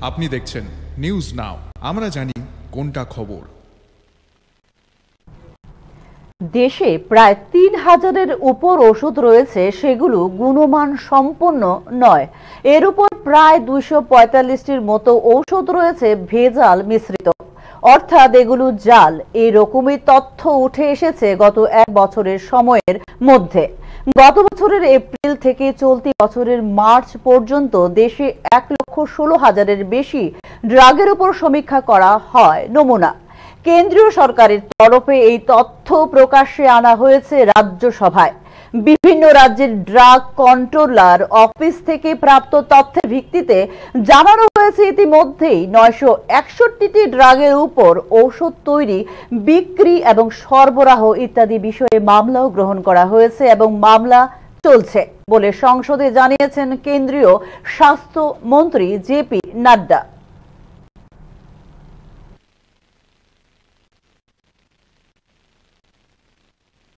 আপনি দেখছেন news now, আমরা জানি কোনটা খবর। দেশে প্রায় ৩,০০০-এর উপর ওষুধ রয়েছে, সেগুলো গুণমান সম্পন্ন নয়। এর উপর প্রায় ২৪৫টির মতো ঔষধ রয়েছে ভেজাল মিশ্রিত, অর্থাৎ এগুলো জাল। এই রকমই তথ্য উঠে এসেছে গত এক বছরের সময়ের মধ্যে। গত বছরের এপ্রিল থেকে চলতি বছরের মার্চ পর্যন্ত দেশে ১,১৬,০০০-এর বেশি ড্রাগের উপর সমীক্ষা করা হয় নমুনা। কেন্দ্রীয় সরকারের তরফে এই তথ্য প্রকাশ্যে আনা হয়েছে রাজ্যসভায়। বিভিন্ন রাজ্যের ড্রাগ কন্ট্রোলার অফিস থেকে প্রাপ্ত তথ্যের ভিত্তিতে জানানো হয়েছে ইতিমধ্যেই ৯৬১টি ড্রাগের উপর ঔষধ তৈরি, বিক্রি এবং সরবরাহ ইত্যাদি বিষয়ে মামলাও গ্রহণ করা হয়েছে এবং মামলা চলছে বলে সংসদে জানিয়েছেন কেন্দ্রীয় স্বাস্থ্য মন্ত্রী জেপি নাড্ডা।